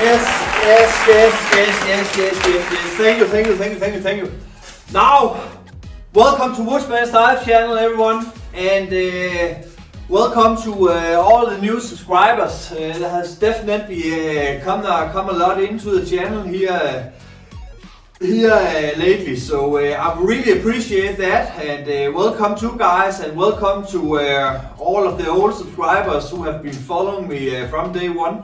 Yes. Thank you. Now, welcome to Woodsman's Live channel, everyone, and welcome to all the new subscribers. There has definitely come a lot into the channel here lately, so I really appreciate that, and welcome to guys, and welcome to all of the old subscribers who have been following me from day one.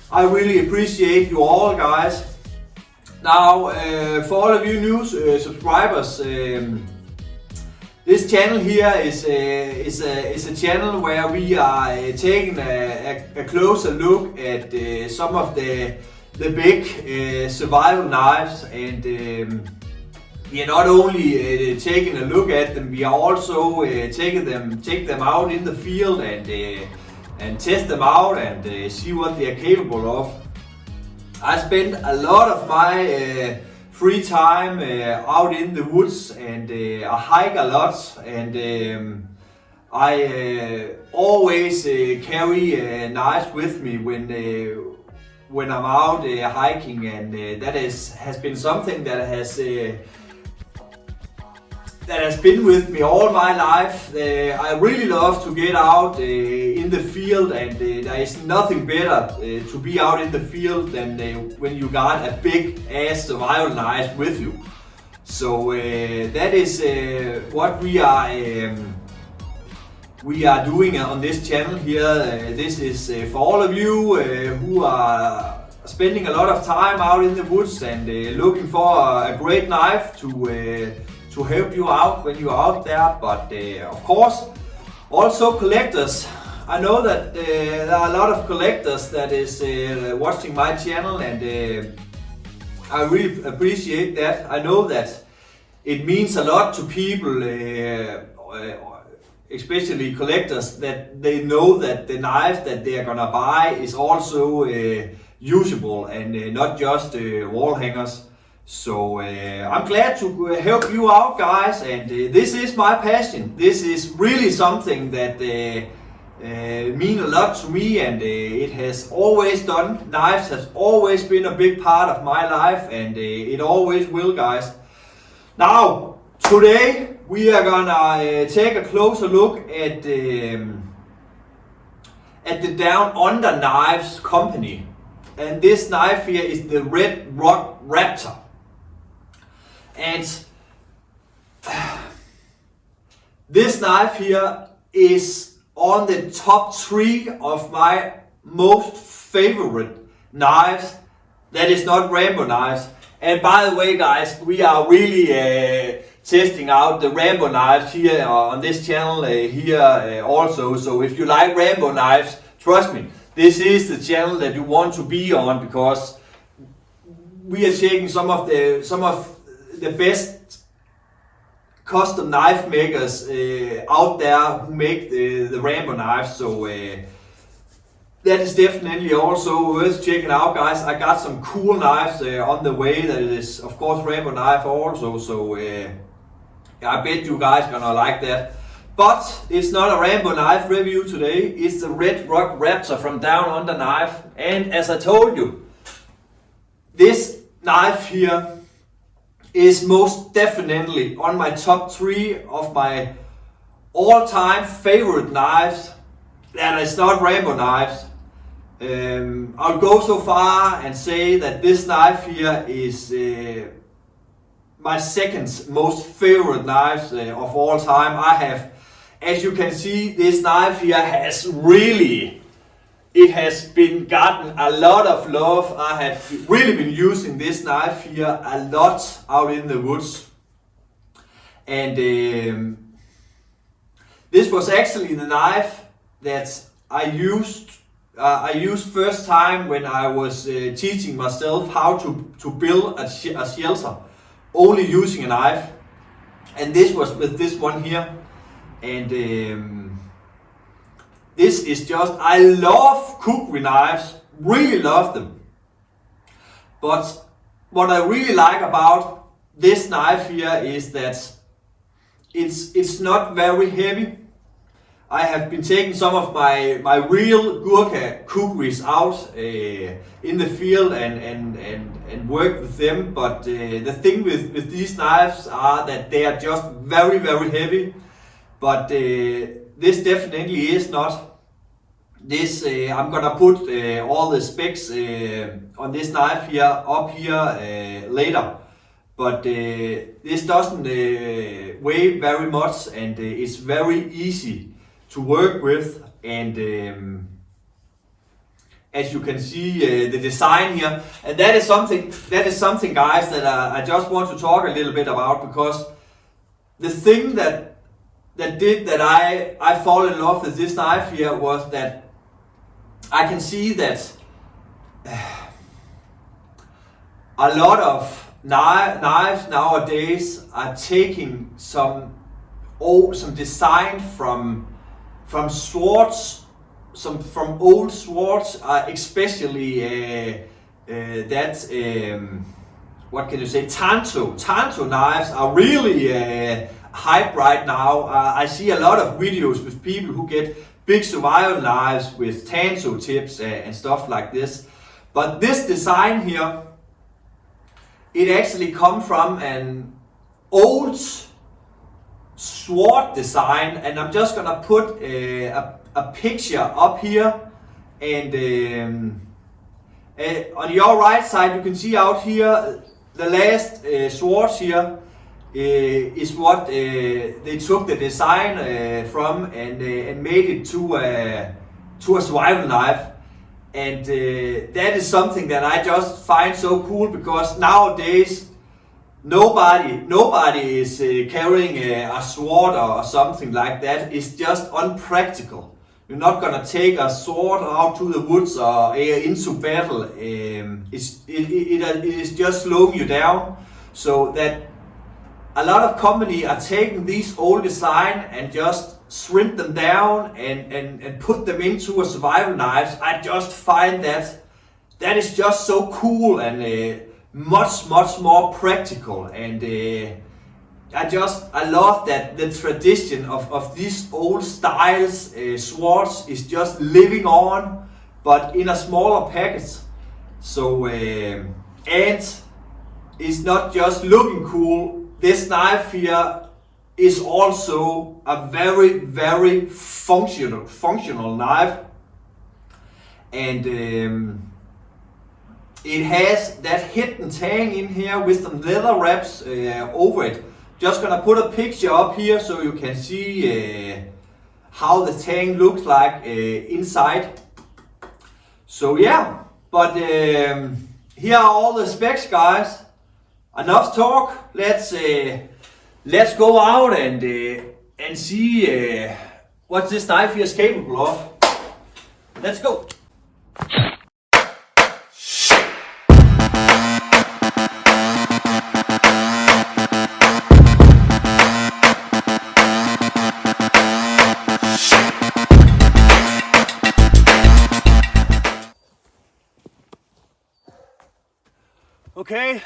I really appreciate you all, guys. Now, for all of you new subscribers, this channel here is a channel where we are taking a closer look at some of the big survival knives, and we are not only taking a look at them, we are also take them out in the field and test them out and see what they are capable of. I spend a lot of my free time out in the woods, and I hike a lot, and I always carry knives with me when I'm out hiking, and that has been something that has been with me all my life. I really love to get out in the field, and there is nothing better to be out in the field than when you got a big ass survival knife with you. So that is what we are doing on this channel here. This is for all of you who are spending a lot of time out in the woods and looking for a great knife to help you out when you are out there, but of course also collectors. I know that there are a lot of collectors that is watching my channel, and I really appreciate that. I know that it means a lot to people, especially collectors, that they know that the knife that they are gonna buy is also usable and not just wall hangers. So I'm glad to help you out, guys, and this is my passion. This is really something that mean a lot to me, and it has always done. Knives has always been a big part of my life, and it always will, guys. Now, today we are gonna take a closer look at the Down Under Knives company, and this knife here is the Red Rock Raptor. And this knife here is on the top 3 of my most favorite knives. That is not Rambo knives. And by the way, guys, we are really testing out the Rambo knives here on this channel also. So if you like Rambo knives, trust me, this is the channel that you want to be on, because we are taking some of the best custom knife makers out there who make the Rambo knives. So that is definitely also worth checking out, guys. I got some cool knives on the way that is of course Rambo knife also, so I bet you guys gonna like that. But it's not a Rambo knife review today, it's the Red Rock Raptor from Down Under Knife. And as I told you, this knife here is most definitely on my top 3 of my all-time favorite knives. And it's not Rambo knives. I'll go so far and say that this knife here is my second most favorite knives of all time. I have, as you can see, this knife here has really, it has been gotten a lot of love. I have really been using this knife here a lot out in the woods. And this was actually the knife that I used first time when I was teaching myself how to build a shelter, only using a knife. And this was with this one here. And this is just, I love cookery knives, really love them. But what I really like about this knife here is that it's not very heavy. I have been taking some of my real gurkha cookeries out in the field and work with them. But the thing with these knives are that they are just very heavy. But this definitely is not. This I'm gonna put all the specs on this knife here up here later. But this doesn't weigh very much, and it's very easy to work with. And as you can see, the design here, and that is something, guys, that I just want to talk a little bit about, because the thing that did that I fall in love with this knife here was that I can see that a lot of knives nowadays are taking some design from swords, from old swords, especially what can you say, Tanto knives are really hype right now. I see a lot of videos with people who get big survival knives with Tanto tips and stuff like this. But this design here, it actually comes from an old sword design, and I'm just gonna put a picture up here, and on your right side you can see out here the last swords here is what they took the design from and made it to a survival knife. And that is something that I just find so cool, because nowadays nobody is carrying a sword or something like that. It's just unpractical. You're not gonna take a sword out to the woods or into battle. It is just slowing you down. So that a lot of companies are taking these old design and just shrink them down and put them into a survival knives. I just find that is just so cool and much more practical. And I love that the tradition of these old styles swords is just living on, but in a smaller package. So and it's not just looking cool. This knife here is also a very functional knife, and it has that hidden tang in here with some leather wraps over it. Just gonna put a picture up here so you can see how the tang looks like inside. So yeah, but here are all the specs, guys. Enough talk. Let's go out and see what this knife here is capable of. Let's go. Okay,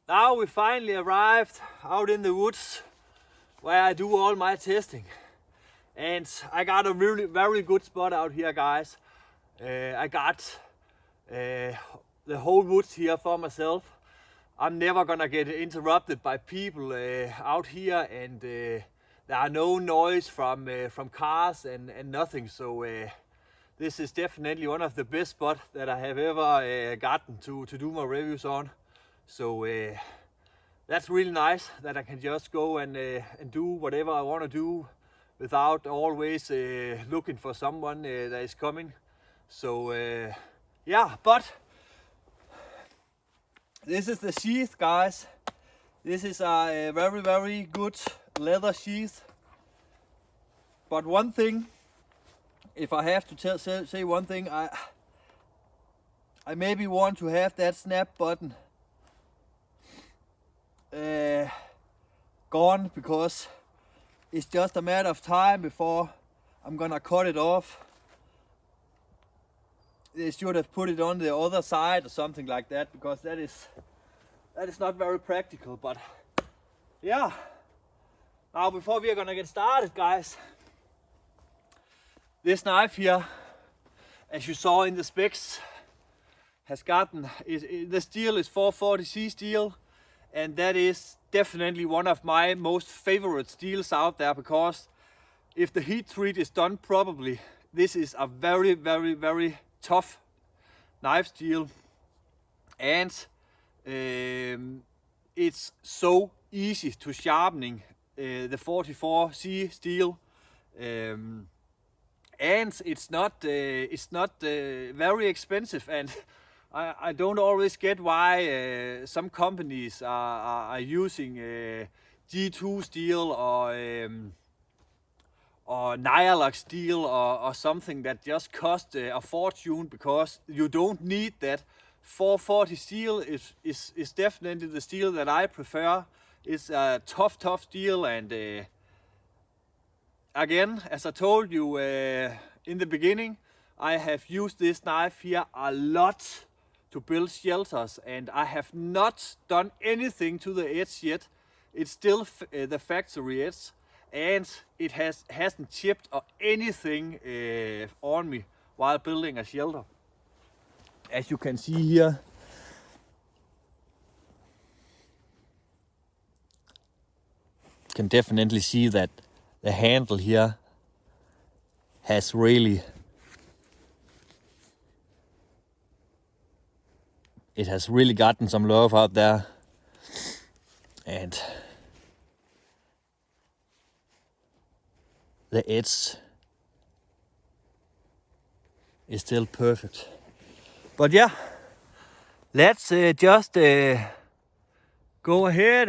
now we finally arrived out in the woods where I do all my testing, and I got a really very good spot out here, guys. I got the whole woods here for myself. I'm never gonna get interrupted by people out here, and there are no noise from cars and nothing. So this is definitely one of the best spots that I have ever gotten to do my reviews on. So that's really nice that I can just go and do whatever I want to do without always looking for someone that is coming. So yeah, but this is the sheath, guys. This is a very good leather sheath. But one thing, if I have to say one thing, I maybe want to have that snap button gone, because it's just a matter of time before I'm gonna cut it off. They should have put it on the other side or something like that, because that is not very practical. But yeah, Now, before we are gonna get started, guys, this knife here, as you saw in the specs, has gotten, the steel is 440C steel, and that is definitely one of my most favorite steels out there, because if the heat treat is done properly, this is a very, very, very tough knife steel, and it's so easy to sharpening the 44C steel, and it's not very expensive, and I don't always get why some companies are using G2 steel or Nylock steel or something that just cost a fortune, because you don't need that. 440 steel is definitely the steel that I prefer. It's a tough steel, and again, as I told you in the beginning, I have used this knife here a lot to build shelters, and I have not done anything to the edge yet. It's still the factory edge, and it hasn't chipped or anything on me while building a shelter. As you can see here, you can definitely see that the handle here has really, it has really gotten some love out there, and the edge is still perfect. But yeah, let's just go ahead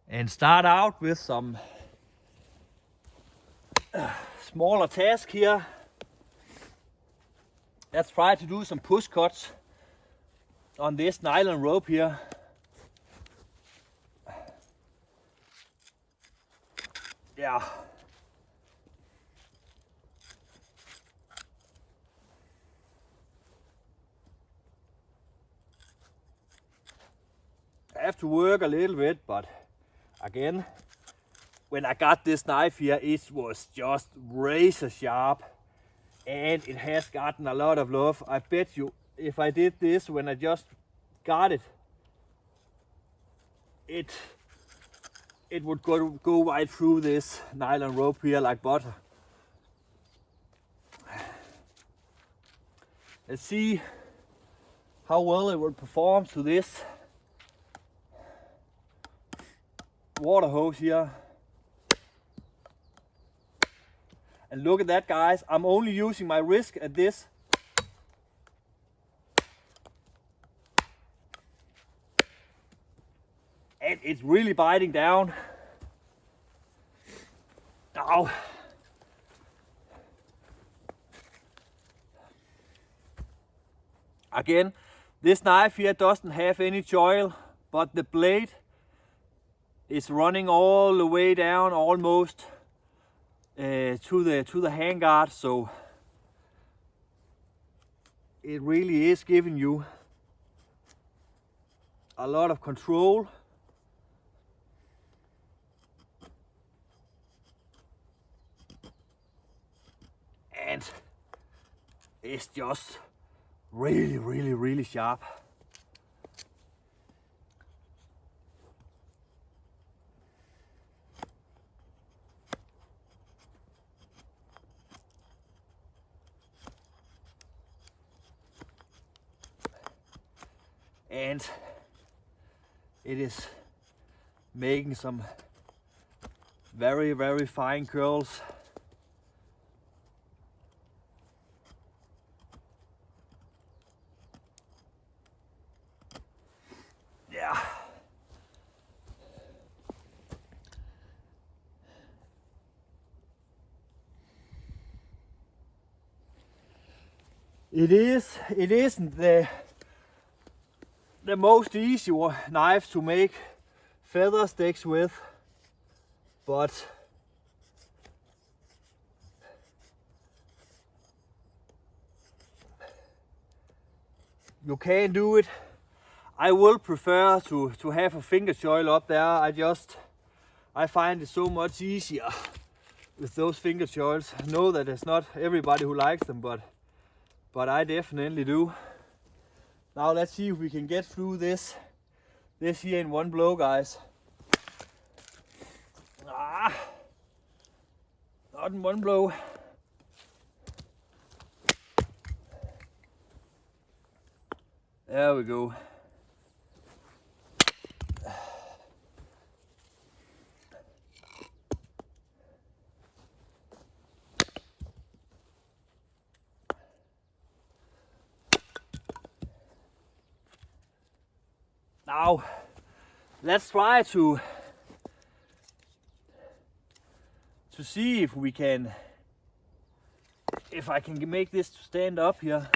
and start out with some smaller task here. Let's try to do some push cuts on this nylon rope here. Yeah. I have to work a little bit, but again, when I got this knife here, it was just razor sharp, and it has gotten a lot of love. I bet you, if I did this when I just got it, it would go right through this nylon rope here like butter. Let's see how well it will perform to this water hose here. And look at that, guys, I'm only using my wrist at this. And it's really biting down. Now, again, this knife here doesn't have any choil, but the blade is running all the way down almost to the handguard, so it really is giving you a lot of control. And it's just really sharp. And it is making some very fine curls. Yeah. It isn't the most easy knife to make feather sticks with, but you can do it. I will prefer to have a finger choil up there. I find it so much easier with those finger choils. I know that it's not everybody who likes them, but I definitely do. Now let's see if we can get through this here in one blow, guys. Not in one blow. There we go. Now, let's try to see if I can make this to stand up here.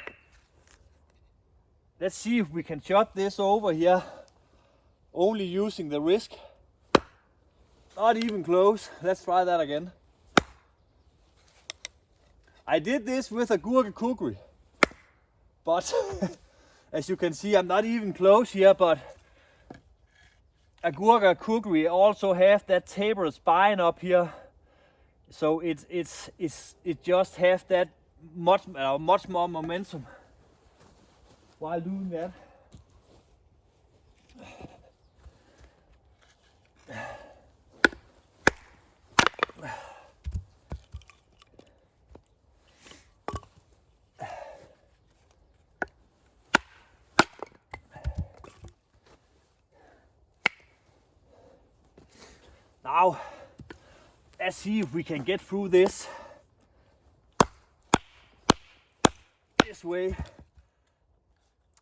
Let's see if we can chop this over here, only using the wrist. Not even close. Let's try that again. I did this with a gurke kukri, but as you can see, I'm not even close here, but a gurke kukri also have that tapered spine up here, so it just have that much more momentum while doing that. Now, let's see if we can get through this way.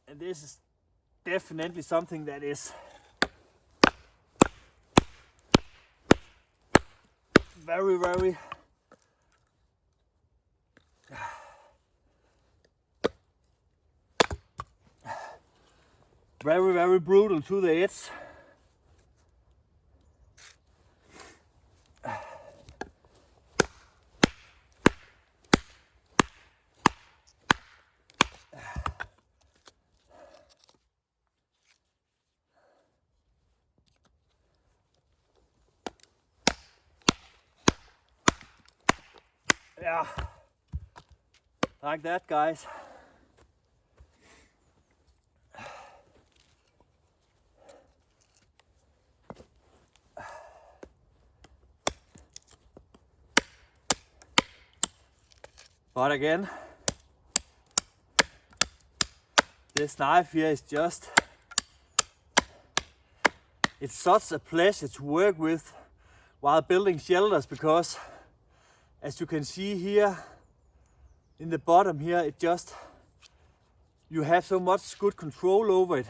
And this is definitely something that is very, very very brutal to the edge. Yeah, like that, guys. But again, this knife here is just, it's such a pleasure to work with while building shelters, because as you can see here in the bottom here, it just, you have so much good control over it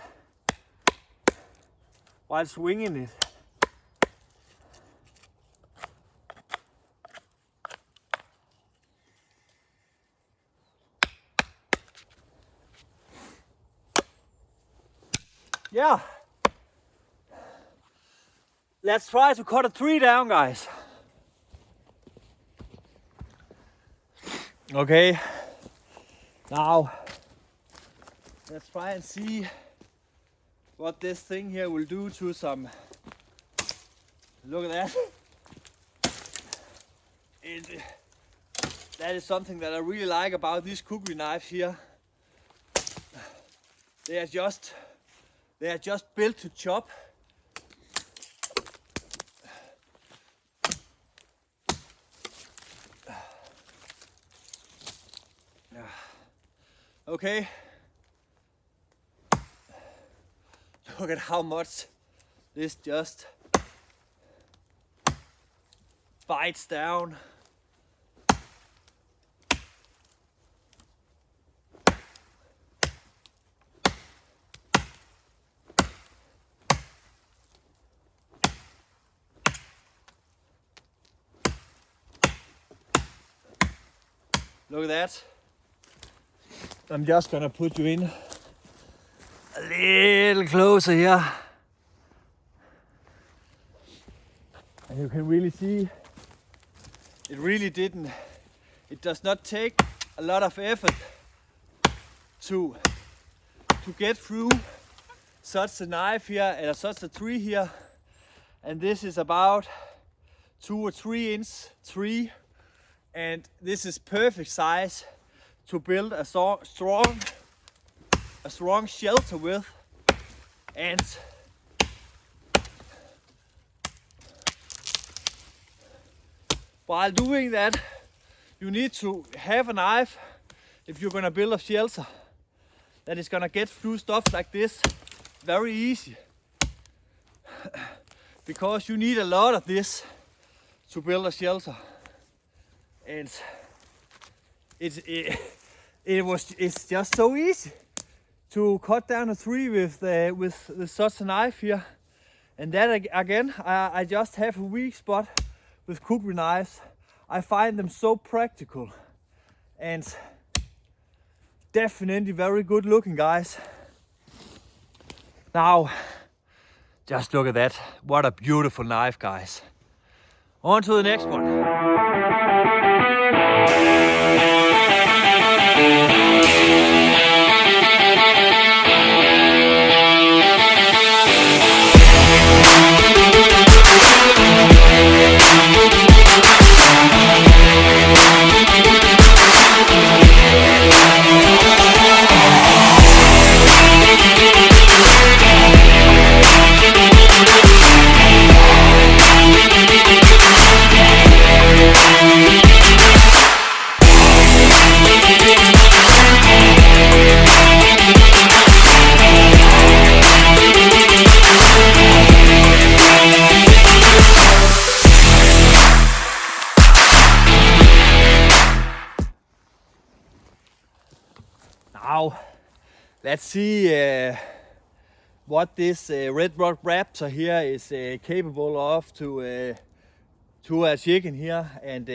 while swinging it. Yeah, let's try to cut a tree down, guys. Okay, now let's try and see what this thing here will do to some. Look at that. That is something that I really like about these kukri knives here. They are just built to chop. Okay, look at how much this just bites down. Look at that. I'm just gonna put you in a little closer here. And you can really see it does not take a lot of effort to get through such a knife here, such a tree here, and this is about 2 or 3 inch tree, and this is perfect size to build a strong shelter with. And while doing that, you need to have a knife if you're gonna build a shelter that is gonna get through stuff like this very easy, because you need a lot of this to build a shelter. And it's just so easy to cut down a tree with such a knife here. And that again, I just have a weak spot with cookery knives. I find them so practical and definitely very good looking, guys. Now, just look at that. What a beautiful knife, guys. On to the next one. Now, let's see what this Red Rock Raptor here is capable of to a chicken here. And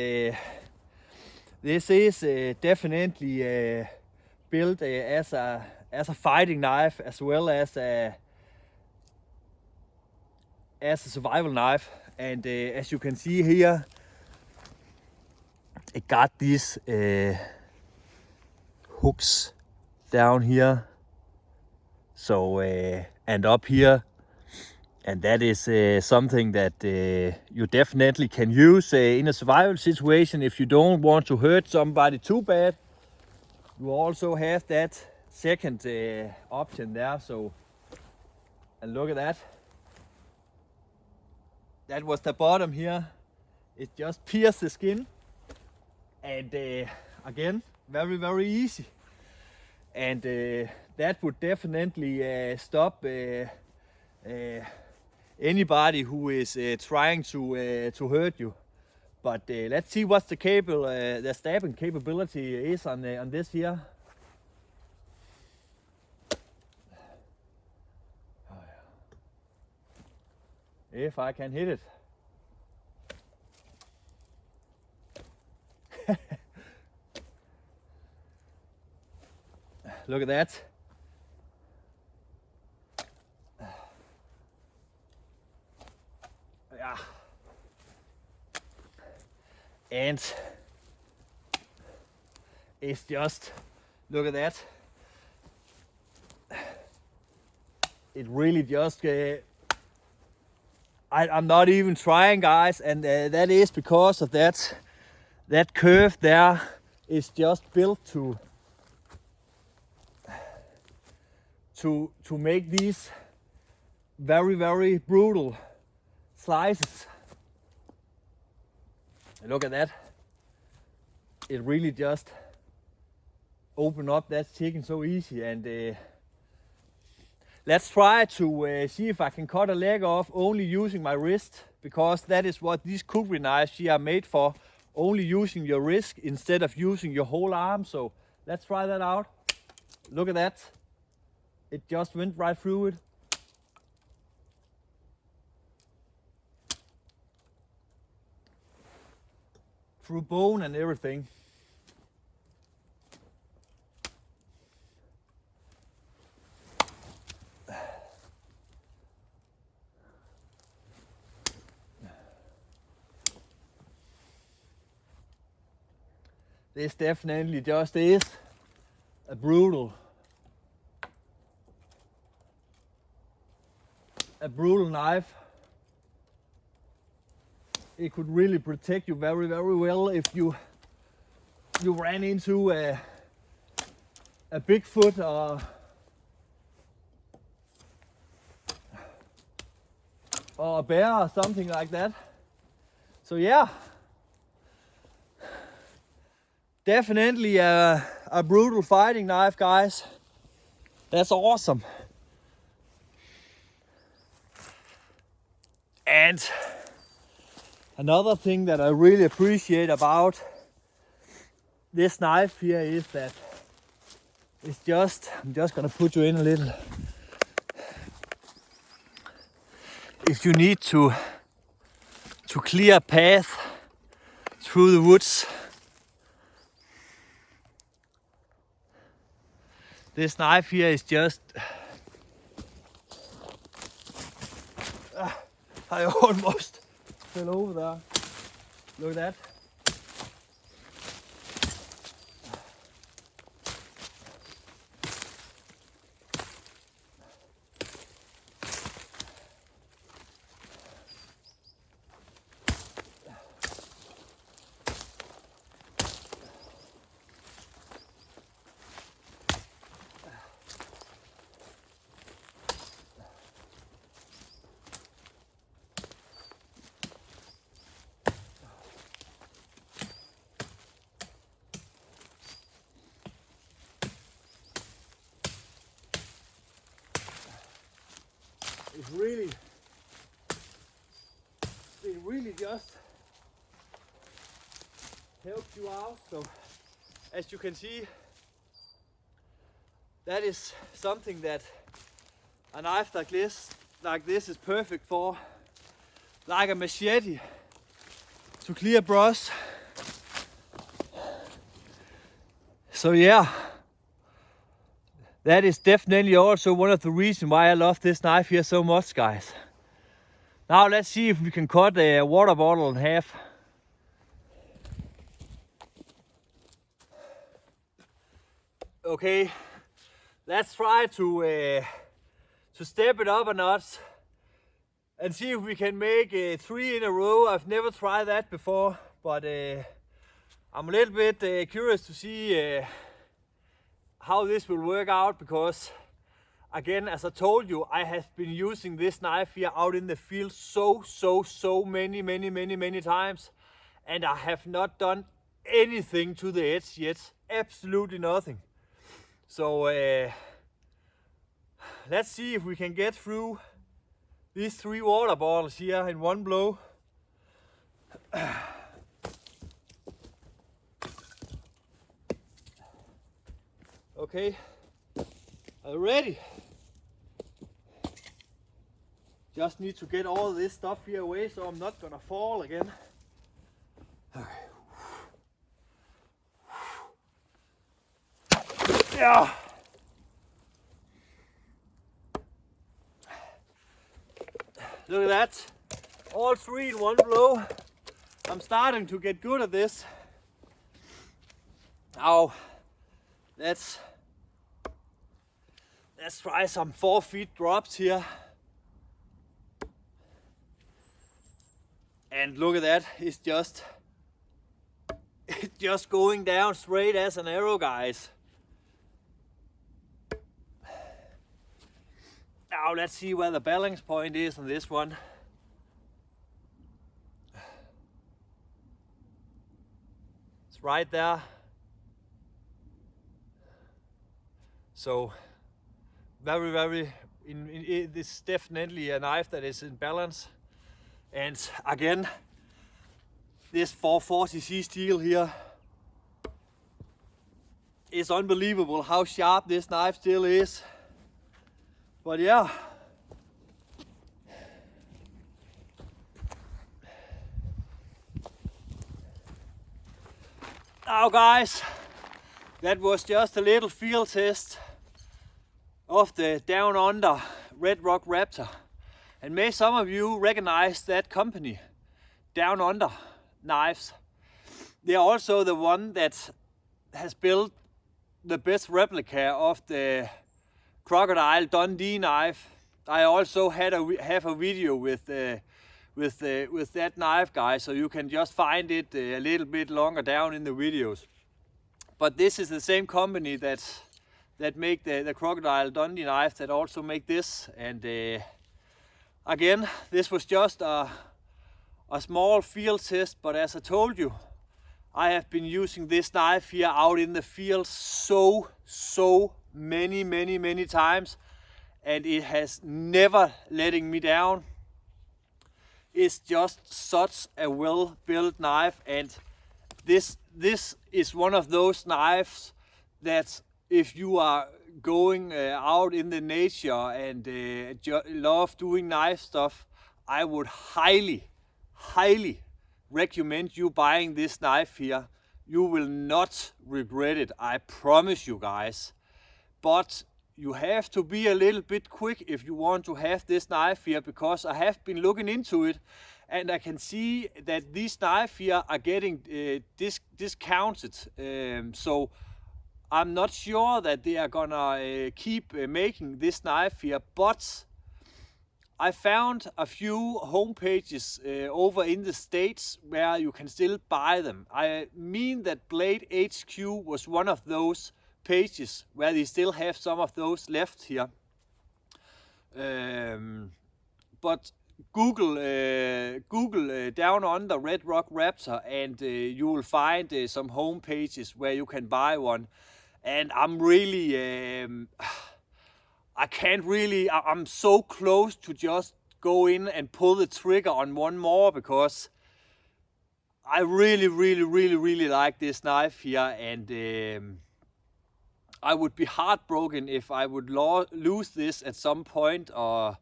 this is definitely built as a fighting knife, as well as a survival knife. And as you can see here, it got these hooks down here, so and up here, and that is something that you definitely can use in a survival situation if you don't want to hurt somebody too bad. You also have that second option there. So, and look at that. That was the bottom here. It just pierced the skin, and again, very easy. And that would definitely stop anybody who is trying to hurt you. But let's see what the stabbing capability is on this here. If I can hit it. Look at that. Yeah. And it's just, look at that. It really just, I'm not even trying, guys, and that is because of that curve there is just built to make these very brutal slices. And look at that. It really just opened up that chicken so easy. And let's try to see if I can cut a leg off only using my wrist, because that is what these cookery knives are made for, only using your wrist instead of using your whole arm. So let's try that out. Look at that. It just went right through it. Through bone and everything. This definitely just is a brutal a brutal knife. It could really protect you very, very well if you ran into a Bigfoot or a bear or something like that. So yeah, definitely a brutal fighting knife, guys. That's awesome. And another thing that I really appreciate about this knife here is that it's just, I'm just gonna put you in a little. If you need to clear a path through the woods, this knife here is just, I almost fell over there. Look at that. It really just helps you out. So as you can see, that is something that a knife like this is perfect for, like a machete to clear brush. So yeah, that is definitely also one of the reasons why I love this knife here so much, guys. Now let's see if we can cut a water bottle in half. Okay, let's try to step it up a notch and see if we can make 3 in a row. I've never tried that before, but I'm a little bit curious to see how this will work out, because again, as I told you, I have been using this knife here out in the field so many times, and I have not done anything to the edge yet. Absolutely nothing. So let's see if we can get through these 3 water bottles here in one blow. Okay, are you ready? Just need to get all this stuff here away so I'm not gonna fall again. Okay. Yeah. Look at that. All 3 in one blow. I'm starting to get good at this. Now, let's try some 4 feet drops here. And look at that, it's just going down straight as an arrow, guys. Now let's see where the balance point is on this one. It's right there. So very this is definitely a knife that is in balance. And again, this 440C steel here is unbelievable how sharp this knife still is. But yeah, now guys, that was just a little field test of the Down Under Red Rock Raptor. And may some of you recognize that company, Down Under Knives. They are also the one that has built the best replica of the Crocodile Dundee knife. I also have a video with that knife, guys, so you can just find it a little bit longer down in the videos. But this is the same company that make the Crocodile Dundee knife that also make this. And again, this was just a small field test, but as I told you, I have been using this knife here out in the field so many times, and it has never letting me down. It's just such a well-built knife, and this is one of those knives that if you are going out in the nature and love doing knife stuff, I would highly recommend you buying this knife here. You will not regret it, I promise you guys. But you have to be a little bit quick if you want to have this knife here, because I have been looking into it and I can see that these knives here are getting discounted. So I'm not sure that they are gonna keep making this knife here, but I found a few home pages over in the States where you can still buy them. I mean that Blade HQ was one of those pages where they still have some of those left here. But Google down under Red Rock Raptor and you will find some home pages where you can buy one. And I'm really, I'm so close to just go in and pull the trigger on one more, because I really like this knife here, and I would be heartbroken if I would lose this at some point, or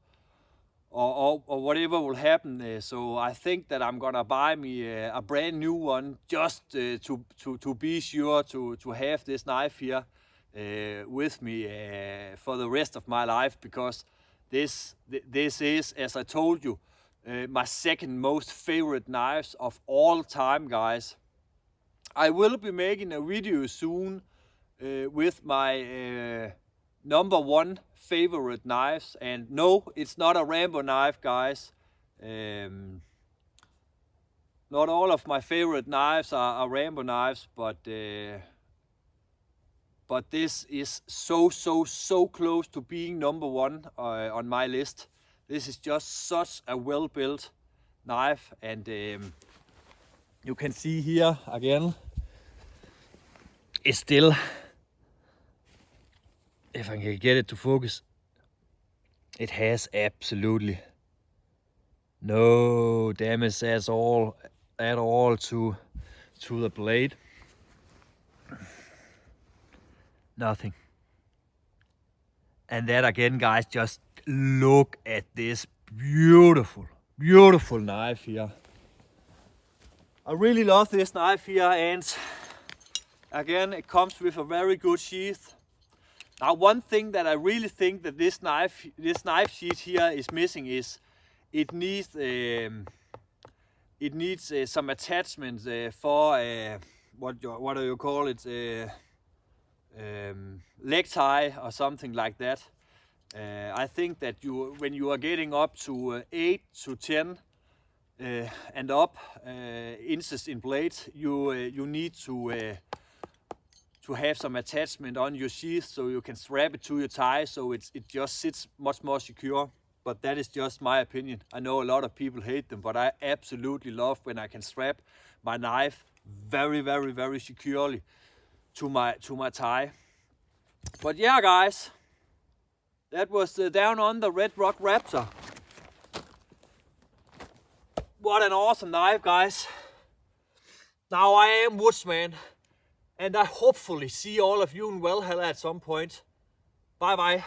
whatever will happen. So I think that I'm gonna buy me a brand new one, just to be sure to have this knife here with me for the rest of my life, because this is, as I told you, my second most favorite knives of all time, guys. I will be making a video soon with my number one favorite knives, and no, it's not a Rambo knife, guys. Not all of my favorite knives are Rambo knives, but this is so close to being number one on my list. This is just such a well-built knife, and you can see here again, it's still, if I can get it to focus, it has absolutely no damage at all to the blade. Nothing. And that again, guys, just look at this beautiful knife here. I really love this knife here, and again, it comes with a very good sheath. Now, one thing that I really think that this knife sheath here is missing is it needs some attachments for what do you call it? Leg tie or something like that. I think that when you are getting up to 8 to 10 and up inches in blade, you need to have some attachment on your sheath so you can strap it to your tie, so it just sits much more secure. But that is just my opinion. I know a lot of people hate them, but I absolutely love when I can strap my knife very securely to my tie. But yeah, guys, that was down on the Red Rock Raptor. What an awesome knife, guys. Now I am Woodsman, and I hopefully see all of you in Valhalla at some point. Bye bye.